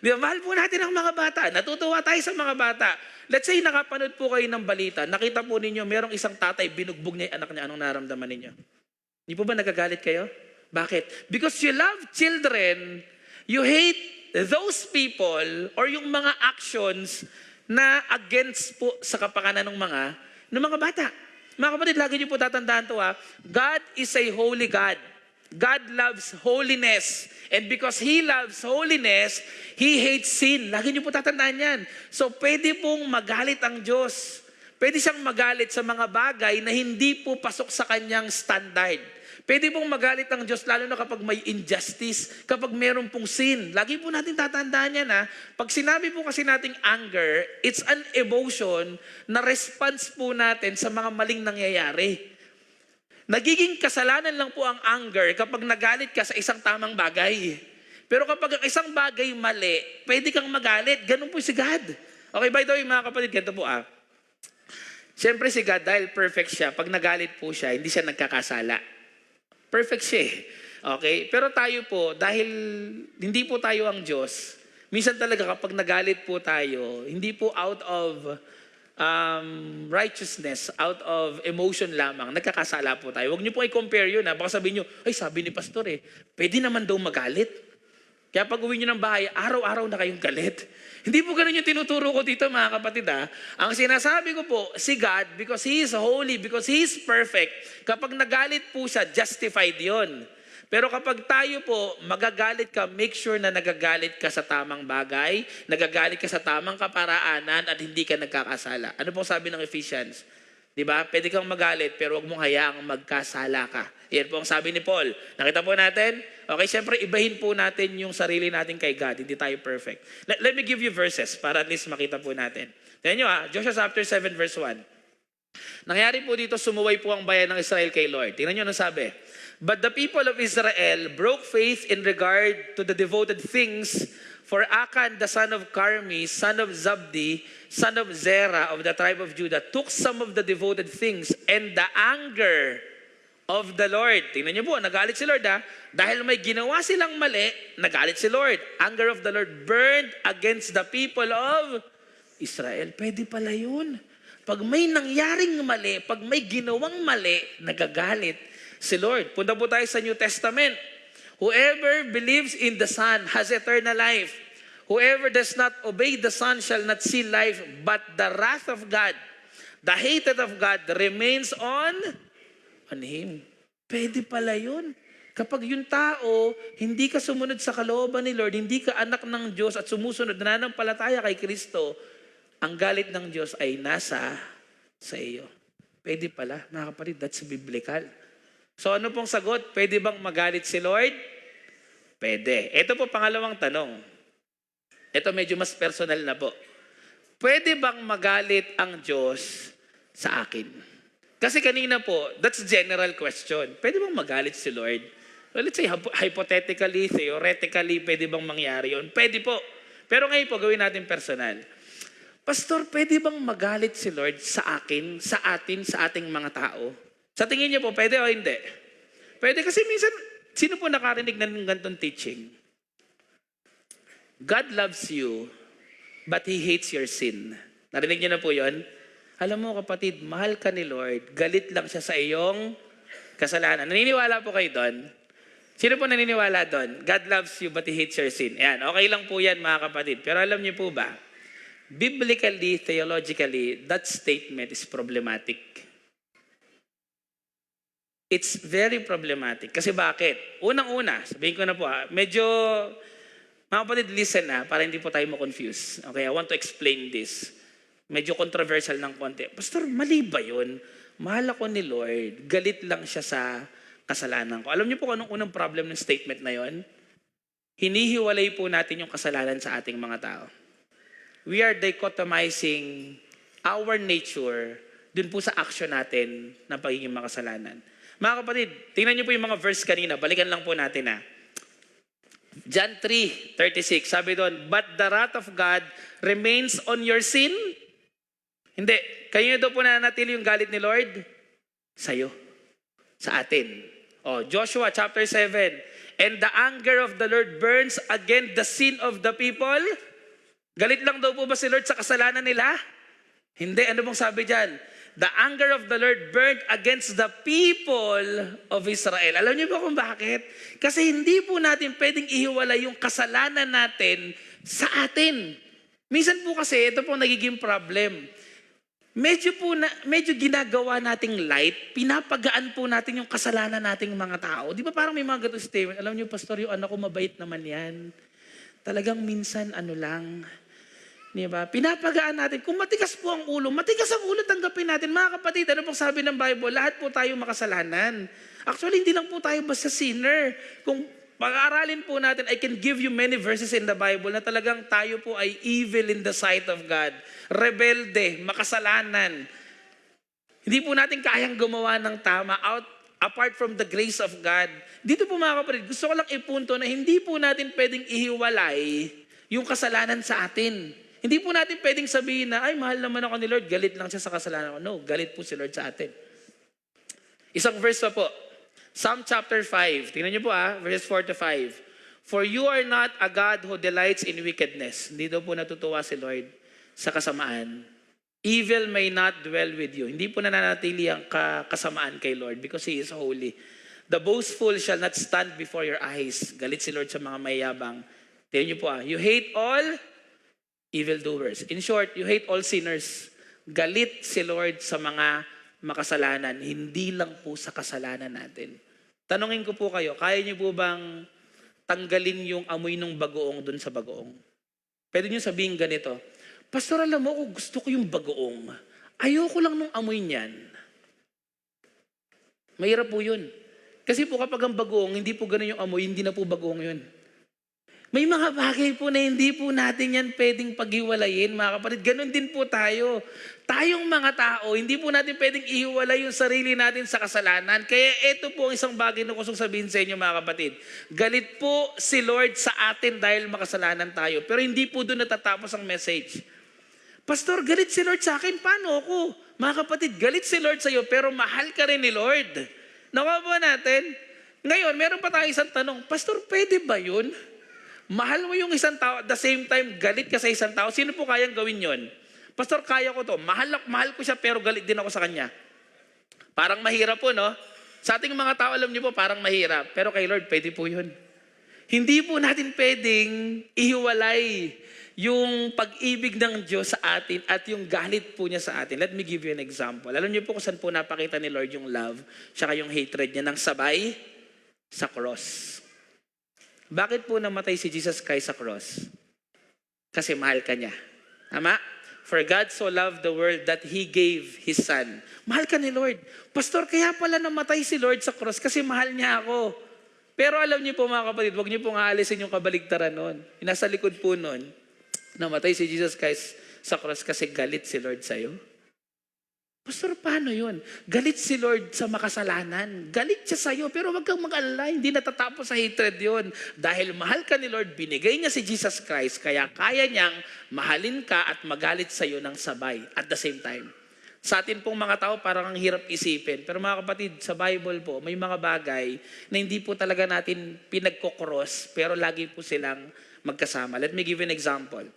Di ba? Mahal po natin ang mga bata. Natutuwa tayo sa mga bata. Let's say, nakapanood po kayo ng balita. Nakita po ninyo, merong isang tatay, binugbog niya yung anak niya. Anong naramdaman ninyo? Hindi po ba nagagalit kayo? Bakit? Because you love children, you hate those people or yung mga actions na against po sa kapakanan ng mga bata. Mga kapatid, lagi niyo po tatandaan to God is a holy God. God loves holiness. And because He loves holiness, He hates sin. Lagi niyo po tatandaan yan. So, pwede pong magalit ang Diyos. Pwede siyang magalit sa mga bagay na hindi po pasok sa kanyang standard. Pwede pong magalit ang Diyos lalo na kapag may injustice, kapag meron pong sin. Lagi po natin tatandaan yan Pag sinabi po kasi nating anger, it's an emotion na response po natin sa mga maling nangyayari. Nagiging kasalanan lang po ang anger kapag nagalit ka sa isang tamang bagay. Pero kapag ang isang bagay mali, pwede kang magalit. Ganun po si God. Okay, by the way mga kapatid, ganito po Siyempre si God, dahil perfect siya, pag nagalit po siya, hindi siya nagkakasala. Perfect siya Okay? Pero tayo po, dahil hindi po tayo ang Diyos, minsan talaga kapag nagalit po tayo, hindi po out of righteousness, out of emotion lamang, nagkakasala po tayo. Huwag niyo po i-compare yun Baka sabihin niyo, ay sabi ni Pastor pwede naman daw magalit. Kaya pag uwi niyo ng bahay, araw-araw na kayong galit. Hindi po ganun yung tinuturo ko dito mga kapatid Ang sinasabi ko po, si God, because He is holy, because He is perfect, kapag nagalit po siya, justified yon. Pero kapag tayo po, magagalit ka, make sure na nagagalit ka sa tamang bagay, nagagalit ka sa tamang kaparaanan at hindi ka nagkakasala. Ano pong sabi ng Ephesians? Diba? Pwede kang magalit pero huwag mong hayaang magkasala ka. Yan po ang sabi ni Paul. Nakita po natin? Okay, siyempre ibahin po natin yung sarili natin kay God. Hindi tayo perfect. Let me give you verses para at least makita po natin. Tignan nyo Joshua chapter 7 verse 1. Nangyari po dito, sumuway po ang bayan ng Israel kay Lord. Tingnan nyo ano sabi. But the people of Israel broke faith in regard to the devoted things, for Achan, the son of Carmi, son of Zabdi, son of Zerah of the tribe of Judah, took some of the devoted things, and the anger of the Lord. Tingnan niyo po, nagalit si Lord Dahil may ginawa silang mali, nagalit si Lord. Anger of the Lord burned against the people of Israel. Pwede pala yun. Pag may nangyaring mali, pag may ginawang mali, nagagalit si Lord. Punta po tayo sa New Testament. Whoever believes in the Son has eternal life. Whoever does not obey the Son shall not see life, but the wrath of God, the hatred of God remains on him. Pwede pala yun. Kapag yung tao, hindi ka sumunod sa kalooban ni Lord, hindi ka anak ng Diyos at sumusunod, nananampalataya kay Kristo, ang galit ng Diyos ay nasa sa iyo. Pwede pala, mga kapatid, that's biblical. So ano pong sagot? Pwede bang magalit si Lord? Pwede. Ito po pangalawang tanong. Ito medyo mas personal na po. Pwede bang magalit ang Diyos sa akin? Kasi kanina po, that's a general question. Pwede bang magalit si Lord? Well, let's say, hypothetically, theoretically, pwede bang mangyari yun? Pwede po. Pero ngayon po, gawin natin personal. Pastor, pwede bang magalit si Lord sa akin, sa atin, sa ating mga tao? Sa tingin niyo po, pwede o hindi? Pwede kasi minsan, sino po nakarinig ng ganitong teaching? God loves you, but He hates your sin. Narinig niyo na po yun? Alam mo kapatid, mahal ka ni Lord, galit lang siya sa iyong kasalanan. Naniniwala po kayo doon? Sino po naniniwala doon? God loves you, but He hates your sin. Yan, okay lang po yan mga kapatid. Pero alam niyo po ba, biblically, theologically, that statement is problematic. It's very problematic. Kasi bakit? Unang-una, sabihin ko na po medyo, mga kapatid, listen para hindi po tayo ma-confuse. Okay, I want to explain this. Medyo controversial ng konti. Pastor, mali ba yun? Mahal ako ni Lord, galit lang siya sa kasalanan ko. Alam niyo po anong unang problem ng statement na yon? Hinihiwalay po natin yung kasalanan sa ating mga tao. We are dichotomizing our nature dun po sa action natin ng pagiging makasalanan. Mga kapatid, tingnan niyo po yung mga verse kanina. Balikan lang po natin John 3:36, sabi doon, but the wrath of God remains on your sin. Hindi. Kayo daw po nananatili yung galit ni Lord? Sa'yo. Sa atin. Joshua chapter 7. And the anger of the Lord burns against the sin of the people. Galit lang daw po ba si Lord sa kasalanan nila? Hindi. Ano bang sabi dyan? The anger of the Lord burned against the people of Israel. Alam niyo ba kung bakit? Kasi hindi po natin pwedeng ihiwalay yung kasalanan natin sa atin. Minsan po kasi, ito po nagiging problem. Medyo ginagawa nating light, pinapagaan po natin yung kasalanan nating mga tao. Di ba parang may mga ganitong statement? Alam niyo, Pastor, yung anak ko mabait naman yan. Talagang minsan lang. Di ba? Pinapagaan natin. Kung matigas po ang ulo, matigas ang ulo, tanggapin natin. Mga kapatid, ano pong sabi ng Bible? Lahat po tayo makasalanan. Actually, hindi lang po tayo basta sinner. Kung pag-aaralin po natin, I can give you many verses in the Bible na talagang tayo po ay evil in the sight of God. Rebelde, makasalanan. Hindi po natin kayang gumawa ng tama apart from the grace of God. Dito po mga kapatid, gusto ko lang ipunto na hindi po natin pwedeng ihiwalay yung kasalanan sa atin. Hindi po natin pwedeng sabihin na, ay mahal naman ako ni Lord, galit lang siya sa kasalanan ko. No, galit po si Lord sa atin. Isang verse pa po. Psalm chapter 5. Tingnan niyo po verses 4 to 5. For you are not a God who delights in wickedness. Hindi daw po natutuwa si Lord sa kasamaan. Evil may not dwell with you. Hindi po nananatili ang kasamaan kay Lord because He is holy. The boastful shall not stand before your eyes. Galit si Lord sa mga mayabang. Tingnan niyo po you hate all evildoers. In short, you hate all sinners. Galit si Lord sa mga makasalanan. Hindi lang po sa kasalanan natin. Tanungin ko po kayo, kaya niyo po bang tanggalin yung amoy ng bagoong dun sa bagoong? Pwede niyo sabihin ganito, Pastor, alam mo, gusto ko yung bagoong. Ayoko lang nung amoy niyan. Mahirap po yun. Kasi po kapag ang bagoong, hindi po ganun yung amoy, hindi na po bagoong yun. May mga bagay po na hindi po natin yan pwedeng paghiwalayin, mga kapatid. Ganun din po tayo. Tayong mga tao, hindi po natin pwedeng ihiwalay yung sarili natin sa kasalanan. Kaya ito po ang isang bagay na kusong sabihin sa inyo, mga kapatid. Galit po si Lord sa atin dahil makasalanan tayo. Pero hindi po doon natatapos ang message. Pastor, galit si Lord sa akin. Paano ako? Mga kapatid, galit si Lord sa iyo, pero mahal ka rin ni Lord. Nakuha po natin? Ngayon, meron pa tayong isang tanong. Pastor, pwede ba yun? Mahal mo yung isang tao, at the same time, galit ka sa isang tao. Sino po kayang gawin yon? Pastor, kaya ko to. Mahal ko siya, pero galit din ako sa kanya. Parang mahirap po, no? Sa ating mga tao, alam niyo po, parang mahirap. Pero kay Lord, pwede po yun. Hindi po natin pwedeng ihiwalay yung pag-ibig ng Diyos sa atin at yung galit po niya sa atin. Let me give you an example. Alam niyo po kung saan po napakita ni Lord yung love tsaka yung hatred niya ng sabay? Sa cross. Bakit po namatay si Jesus Christ sa cross? Kasi mahal ka niya. Tama? For God so loved the world that He gave His Son. Mahal ka ni Lord. Pastor, kaya pala namatay si Lord sa cross kasi mahal niya ako. Pero alam niyo po mga kapatid, huwag niyo pong aalisin yung kabaligtaran nun. Nasa likod po nun, namatay si Jesus Christ sa cross kasi galit si Lord sa'yo. Pastor, paano yun? Galit si Lord sa makasalanan. Galit siya sa'yo, pero wag kang mag-alala, hindi natatapos sa hatred yun. Dahil mahal ka ni Lord, binigay niya si Jesus Christ, kaya kaya niyang mahalin ka at magalit sa'yo ng sabay at the same time. Sa atin pong mga tao, parang ang hirap isipin. Pero mga kapatid, sa Bible po, may mga bagay na hindi po talaga natin pinagkokross, pero lagi po silang magkasama. Let me give you an example.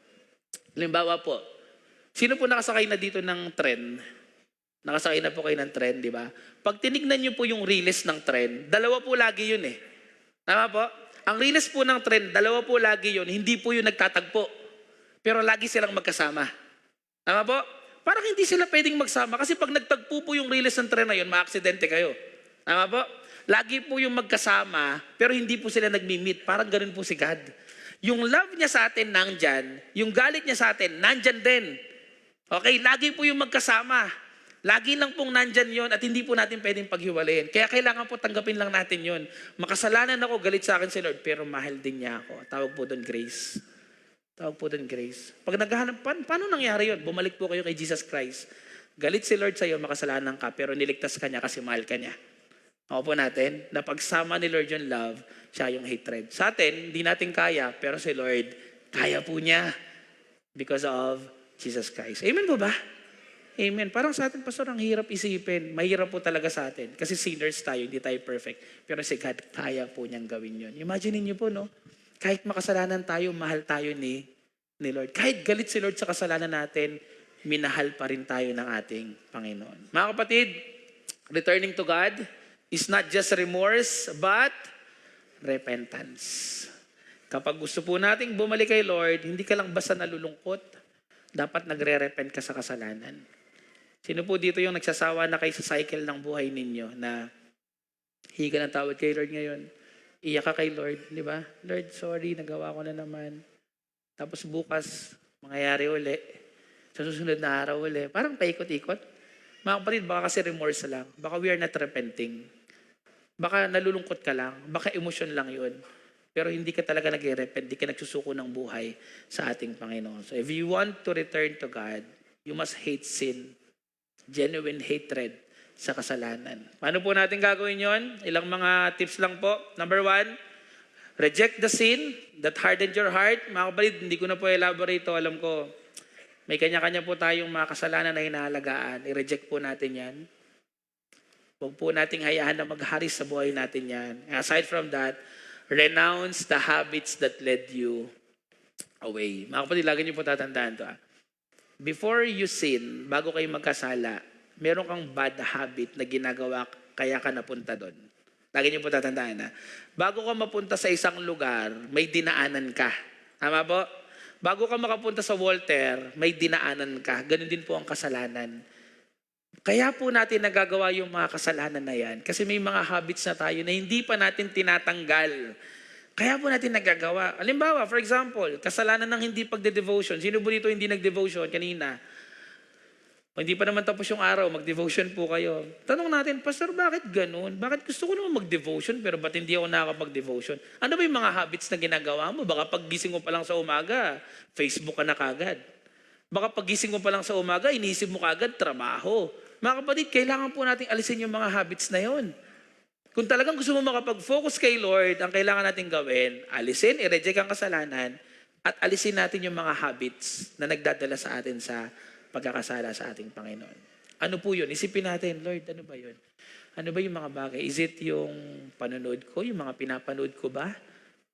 Halimbawa po, sino po nakasakay na dito ng tren? Nakasakay na po kayo ng tren, di ba? Pag tinignan niyo po yung release ng tren, dalawa po lagi yun eh. Tama po? Ang release po ng tren, dalawa po lagi yun, hindi po yun nagtatagpo. Pero lagi silang magkasama. Tama po? Parang hindi sila pwedeng magsama kasi pag nagtagpo po yung release ng tren na yun, ma-aksidente kayo. Tama po? Lagi po yung magkasama, pero hindi po sila nagmi-meet. Parang ganun po si God. Yung love niya sa atin nandyan, yung galit niya sa atin nandyan din. Okay? Lagi po yung magkasama. Lagi lang pong nandyan yon at hindi po natin pwedeng paghiwalayin. Kaya kailangan po tanggapin lang natin yon. Makasalanan ako, galit sa akin si Lord, pero mahal din niya ako. Tawag po doon grace. Tawag po doon grace. Pag naghahanap, paano nangyari yon? Bumalik po kayo kay Jesus Christ. Galit si Lord sa iyo, makasalanan ka, pero niligtas ka niya kasi mahal ka niya. Ako po natin, na pagsama ni Lord yung love, siya yung hatred. Sa atin, hindi natin kaya, pero si Lord, kaya po niya because of Jesus Christ. Amen po ba? Amen. Parang sa atin, Pastor, ang hirap isipin. Mahirap po talaga sa atin. Kasi sinners tayo, hindi tayo perfect. Pero si God, kaya po niyang gawin yun. Imagine niyo po, no? Kahit makasalanan tayo, mahal tayo ni Lord. Kahit galit si Lord sa kasalanan natin, minahal pa rin tayo ng ating Panginoon. Mga kapatid, returning to God is not just remorse, but repentance. Kapag gusto po nating bumalik kay Lord, hindi ka lang basta nalulungkot, dapat nagre-repent ka sa kasalanan. Sino po dito yung nagsasawa na kayo sa cycle ng buhay ninyo na higa ng tawad kay Lord ngayon? Iyak ka kay Lord, di ba? Lord, sorry, nagawa ko na naman. Tapos bukas, mangyayari uli. Sa susunod na araw uli. Parang paikot-ikot. Mga kapatid, baka kasi remorse lang. Baka we are not repenting. Baka nalulungkot ka lang. Baka emosyon lang yun. Pero hindi ka talaga nag-repent, hindi ka nagsusuko ng buhay sa ating Panginoon. So if you want to return to God, you must hate sin. Genuine hatred sa kasalanan. Paano po natin gagawin yon? Ilang mga tips lang po. Number 1, reject the sin that hardened your heart. Mga kapatid, hindi ko na po elaborate ito. Alam ko, may kanya-kanya po tayong mga kasalanan na hinahalagaan. I-reject po natin yan. Huwag po nating hayaan na maghari sa buhay natin yan. Aside from that, renounce the habits that led you away. Mga kapatid, lagi niyo po tatandaan ito. Before you sin, bago kayo magkasala, meron kang bad habit na ginagawa kaya ka napunta doon. Lagi niyo po tatandaan na. Bago ka mapunta sa isang lugar, may dinaanan ka. Tama po? Bago ka makapunta sa Walter, may dinaanan ka. Ganun din po ang kasalanan. Kaya po natin nagagawa yung mga kasalanan na yan. Kasi may mga habits na tayo na hindi pa natin tinatanggal. Kaya po natin nagagawa. Halimbawa, for example, kasalanan ng hindi pagde-devotion. Sino po dito hindi nag-devotion kanina? O hindi pa naman tapos yung araw, mag-devotion po kayo. Tanong natin, Pastor, bakit ganun? Bakit gusto ko naman mag-devotion pero ba't hindi ako nakakapag-devotion? Ano ba yung mga habits na ginagawa mo? Baka paggising mo pa lang sa umaga, Facebook ka na kagad. Baka paggising mo pa lang sa umaga, inisip mo kagad, trabaho. Mga kapatid, kailangan po natin alisin yung mga habits na yon. Kung talagang gusto mo makapag-focus kay Lord, ang kailangan natin gawin, alisin, i-reject ang kasalanan, at alisin natin yung mga habits na nagdadala sa atin sa pagkakasala sa ating Panginoon. Ano po yun? Isipin natin, Lord, ano ba yun? Ano ba yung mga bagay? Is it yung panonood ko? Yung mga pinapanood ko ba?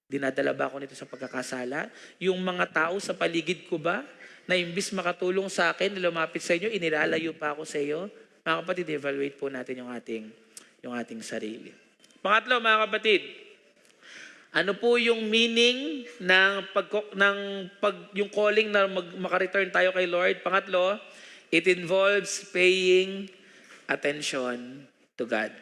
Dinadala ba ako nito sa pagkakasala? Yung mga tao sa paligid ko ba? Na imbis makatulong sa akin, lumapit sa inyo, inilalayo pa ako sa iyo? Mga kapatid, evaluate po natin yung ating yung ating sarili. Pangatlo, mga kapatid, ano po yung meaning ng yung calling na maka-return tayo kay Lord? Pangatlo, it involves paying attention to God.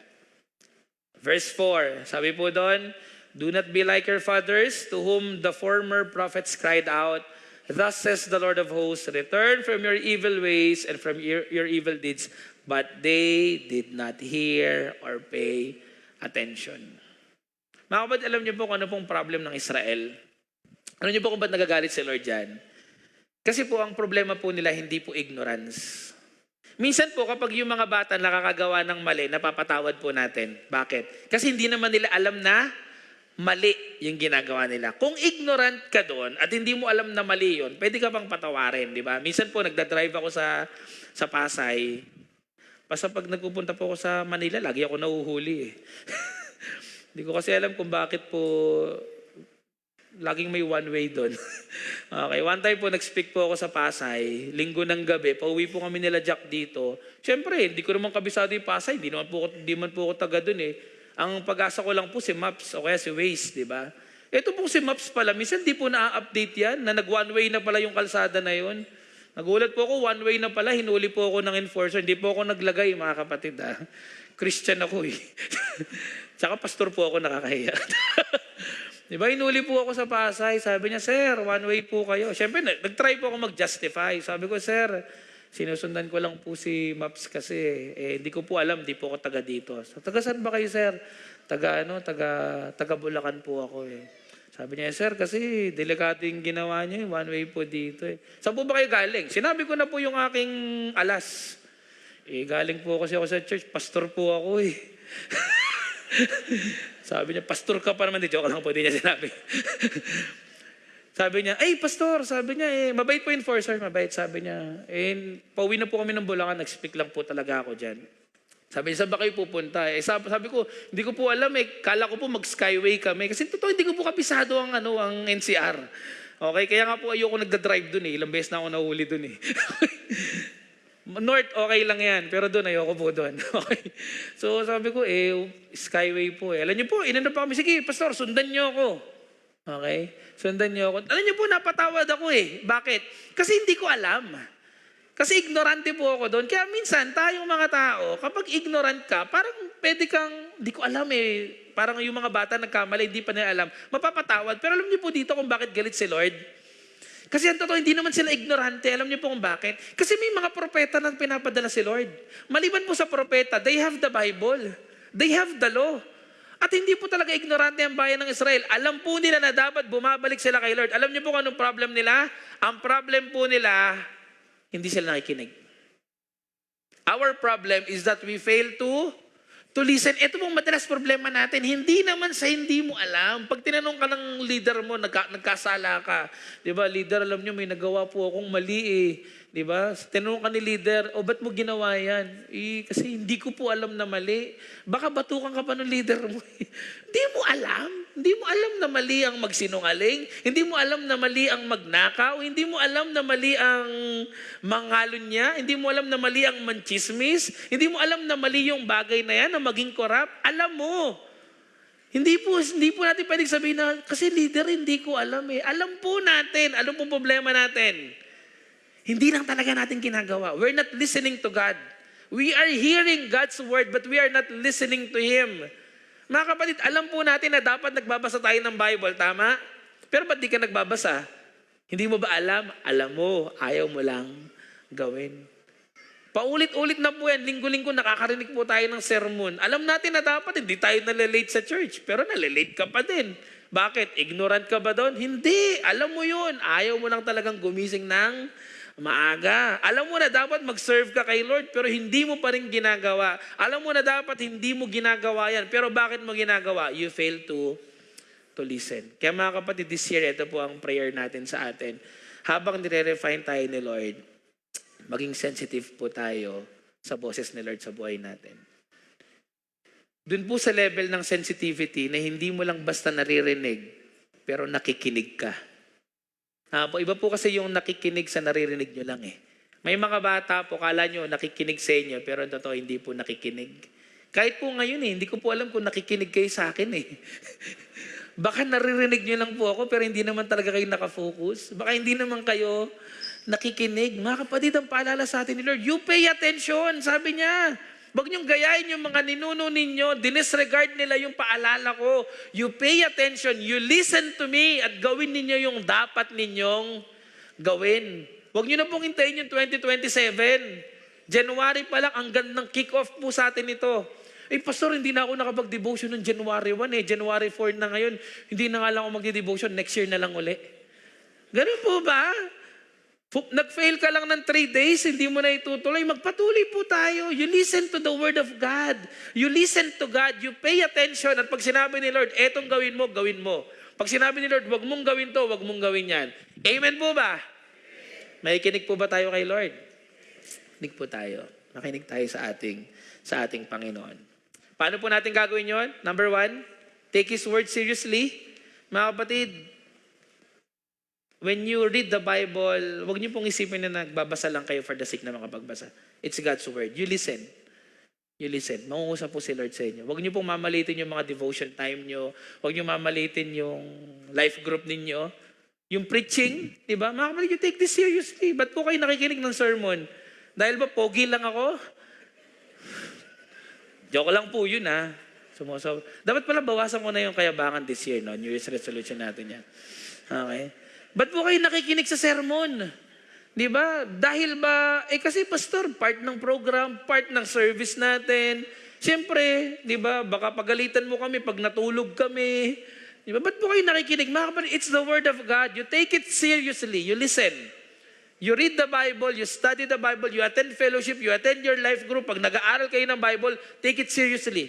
Verse 4, sabi po doon, do not be like your fathers, to whom the former prophets cried out, thus says the Lord of hosts, return from your evil ways and from your evil deeds. But they did not hear or pay attention. Mga kapatid, alam niyo po kung ano pong problem ng Israel? Alam niyo po kung ba't nagagalit si Lord dyan? Kasi po ang problema po nila hindi po ignorance. Minsan po kapag yung mga bata nakakagawa ng mali, napapatawad po natin. Bakit? Kasi hindi naman nila alam na mali yung ginagawa nila. Kung ignorant ka doon at hindi mo alam na mali yun, pwede ka pang patawarin, di ba? Minsan po nagdadrive ako sa Pasay. Basta pag nagpupunta po ako sa Manila, lagi ako nahuhuli eh. Hindi ko kasi alam kung bakit po laging may one way doon. Okay, one time po nag-speak po ako sa Pasay, linggo ng gabi, pauwi po kami nila Jack dito. Siyempre, hindi ko naman kabisado yung Pasay, hindi man po ako taga doon eh. Ang pag-asa ko lang po si Maps o kaya si Waze, di ba? Ito po si Maps pala, minsan di po na-update yan, na nag-one way na pala yung kalsada na yun. Nagulat po ako, one way na pala, hinuli po ako ng enforcer, hindi po ako naglagay, mga kapatid. Christian ako eh. Tsaka pastor po ako, nakakahiya. Di ba, hinuli po ako sa Pasay, sabi niya, sir, one way po kayo. Siyempre, nag-try po ako mag-justify. Sabi ko, sir, sinusundan ko lang po si Maps kasi hindi ko po alam, di po ako taga dito. So, taga saan ba kayo, sir? Taga Bulacan po ako eh. Sabi niya, sir, kasi delikado yung ginawa niyo, one way po dito eh. Saan po ba kayo galing? Sinabi ko na po yung aking alas. Galing po kasi ako sa church, pastor po ako eh. Sabi niya, pastor ka pa naman, di joke lang po, di niya sinabi. Sabi niya, ay pastor, sabi niya, mabait po enforcer, mabait, sabi niya. Pauwi na po kami ng Bulacan, nag-speak lang po talaga ako dyan. Sabi niya, saan ba kayo pupunta? Sabi ko, hindi ko po alam kala ko po mag-skyway kami. Kasi totoo, hindi ko po kabisado ang NCR. Okay, kaya nga po ayoko nagda-drive dun eh. Ilang beses na ako nahuli dun eh. North, okay lang yan. Pero doon, ayoko po doon. Okay. So, sabi ko, skyway po eh. Alam niyo po, inano pa kami, sige, pastor, sundan niyo ako. Okay? Sundan niyo ako. Alam niyo po, napatawad ako eh. Bakit? Kasi hindi ko alam. Kasi ignorante po ako doon. Kaya minsan, tayong mga tao, kapag ignorant ka, parang pwede kang, hindi ko alam eh. Parang yung mga bata nagkamali, hindi pa nila alam. Mapapatawad. Pero alam niyo po dito kung bakit galit si Lord? Kasi ang totoo, hindi naman sila ignorante. Alam niyo po kung bakit? Kasi may mga propeta na pinapadala si Lord. Maliban po sa propeta, they have the Bible. They have the law. At hindi po talaga ignorante ang bayan ng Israel. Alam po nila na dapat bumabalik sila kay Lord. Alam niyo po kung anong problem nila? Ang problem po nila, hindi sila nakikinig. Our problem is that we fail to listen. Ito pong madalas problema natin. Hindi naman sa hindi mo alam. Pag tinanong ka ng leader mo, nagkasala ka. Di ba, leader, alam nyo, may nagawa po akong mali eh. Di ba? Tinanong ka ni leader, ba't mo ginawa yan? Kasi hindi ko po alam na mali. Baka batukan ka pa ng leader mo. Hindi mo alam. Hindi mo alam na mali ang magsinungaling. Hindi mo alam na mali ang magnakaw. Hindi mo alam na mali ang mangalunya. Hindi mo alam na mali ang manchismis. Hindi mo alam na mali yung bagay na yan, na maging korap. Alam mo. Hindi po natin pwedeng sabihin na, kasi leader, hindi ko alam eh. Alam po natin. Alam po problema natin. Hindi lang talaga natin ginagawa. We're not listening to God. We are hearing God's word, but we are not listening to Him. Mga kapatid, alam po natin na dapat nagbabasa tayo ng Bible, tama? Pero ba't di ka nagbabasa? Hindi mo ba alam? Alam mo, ayaw mo lang gawin. Paulit-ulit na po yan. Linggo-linggo nakakarinig po tayo ng sermon. Alam natin na dapat hindi tayo nalilate sa church, pero nalilate ka pa din. Bakit? Ignorant ka ba doon? Hindi. Alam mo yun. Ayaw mo lang talagang gumising ng maaga. Alam mo na dapat mag-serve ka kay Lord, pero hindi mo pa rin ginagawa. Alam mo na dapat hindi mo ginagawa yan, pero bakit mo ginagawa? You fail to listen. Kaya mga kapatid, this year, ito po ang prayer natin sa atin. Habang nire-refine tayo ni Lord, maging sensitive po tayo sa boses ni Lord sa buhay natin. Doon po sa level ng sensitivity na hindi mo lang basta naririnig, pero nakikinig ka. Iba po kasi yung nakikinig sa naririnig nyo lang eh. May mga bata po, kala nyo nakikinig sa inyo, pero totoo hindi po nakikinig. Kahit po ngayon hindi ko po alam kung nakikinig kayo sa akin Baka naririnig nyo lang po ako pero hindi naman talaga kayo nakafocus. Baka hindi naman kayo nakikinig. Mga kapatid, ang paalala sa atin ni Lord, you pay attention, sabi niya. Huwag niyong gayahin yung mga ninuno ninyo, dinisregard nila yung paalala ko. You pay attention, you listen to me, at gawin ninyo yung dapat ninyong gawin. Huwag niyo na pong hintayin yung 2027. January pa lang, ang gandang kick-off po sa atin ito. Pastor, hindi na ako nakapag-devotion ng January 1 January 4 na ngayon. Hindi na nga lang ako magdi-devotion. Next year na lang uli. Ganun po ba? Nag-fail ka lang ng 3 days, hindi mo na itutuloy. Magpatuloy po tayo. You listen to the Word of God. You listen to God. You pay attention. At pag sinabi ni Lord, etong gawin mo, gawin mo. Pag sinabi ni Lord, wag mong gawin to, wag mong gawin yan. Amen po ba? May kinig po ba tayo kay Lord? Kinig po tayo. Makinig tayo sa ating Panginoon. Paano po natin gagawin yon? Number 1, take His Word seriously. Mga kapatid, when you read the Bible, huwag niyo pong isipin na nagbabasa lang kayo for the sake na makapagbasa. It's God's Word. You listen. You listen. Mangungusap po si Lord sa inyo. Huwag niyo pong mamalitin yung mga devotion time niyo. Huwag niyo mamalitin yung life group ninyo. Yung preaching, di ba? Mga kapatid, you take this seriously. Ba't po kayo nakikinig ng sermon? Dahil ba pogi lang ako? Joke lang po yun Dapat pala bawasan ko na yung kayabangan this year, no? New Year's resolution natin yan. Okay? Ba't po kayo nakikinig sa sermon? Di ba? Dahil ba, kasi pastor, part ng program, part ng service natin. Siyempre, di ba, baka pagalitan mo kami pag natulog kami. Di ba? Ba't po kayo nakikinig? Mga kapatid, it's the Word of God. You take it seriously. You listen. You read the Bible, you study the Bible, you attend fellowship, you attend your life group. Pag nag-aaral kayo ng Bible, take it seriously.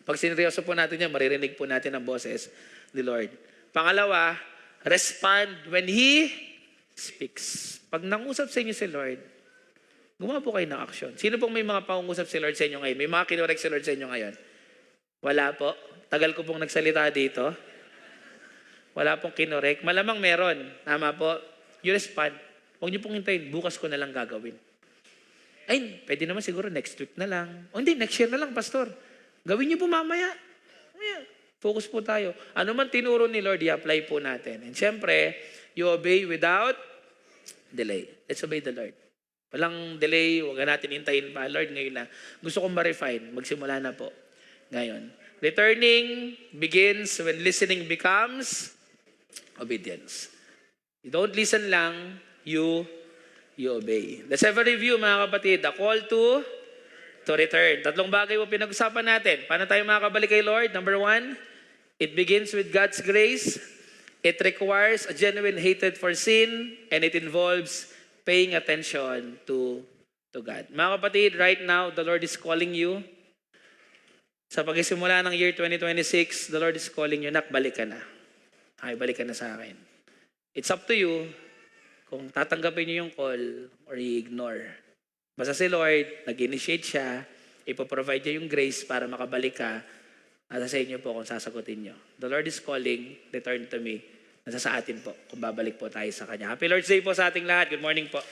Pag sineryoso po natin yan, maririnig po natin ang boses ni Lord. Pangalawa, respond when He speaks. Pag nangusap sa inyo si Lord, gumawa po kayo ng action. Sino pong may mga pangungusap si Lord sa inyo ngayon? May mga kinorek si Lord sa inyo ngayon? Wala po. Tagal ko pong nagsalita dito. Wala pong kinorek. Malamang meron. Tama po. You respond. Huwag niyo pong hintayin, bukas ko na lang gagawin. Ay, pwede naman siguro next week na lang. O hindi, next year na lang, pastor. Gawin niyo po mamaya. Focus po tayo. Ano man tinuro ni Lord, i-apply po natin. And syempre, you obey without delay. Let's obey the Lord. Walang delay, huwag natin hintayin pa. Lord, ngayon na. Gusto kong ma-refine. Magsimula na po. Ngayon. Returning begins when listening becomes obedience. You don't listen lang, you obey. Let's have a review, mga kapatid. The call to return. Tatlong bagay po pinag-usapan natin. Paano tayo makakabalik kay Lord? Number 1, it begins with God's grace. It requires a genuine hatred for sin, and it involves paying attention to God. Mga kapatid, right now, the Lord is calling you. Sa pagsisimula ng year 2026, the Lord is calling you, nak, balik ka na. Ay, balik ka na sa akin. It's up to you kung tatanggapin niyo yung call or i-ignore. Basta si Lord, nag-initiate siya, ipoprovide niya yung grace para makabalik ka, at sa inyo po kung sasagutin niyo. The Lord is calling, return to me. Nasa sa atin po, kung babalik po tayo sa Kanya. Happy Lord's Day po sa ating lahat. Good morning po.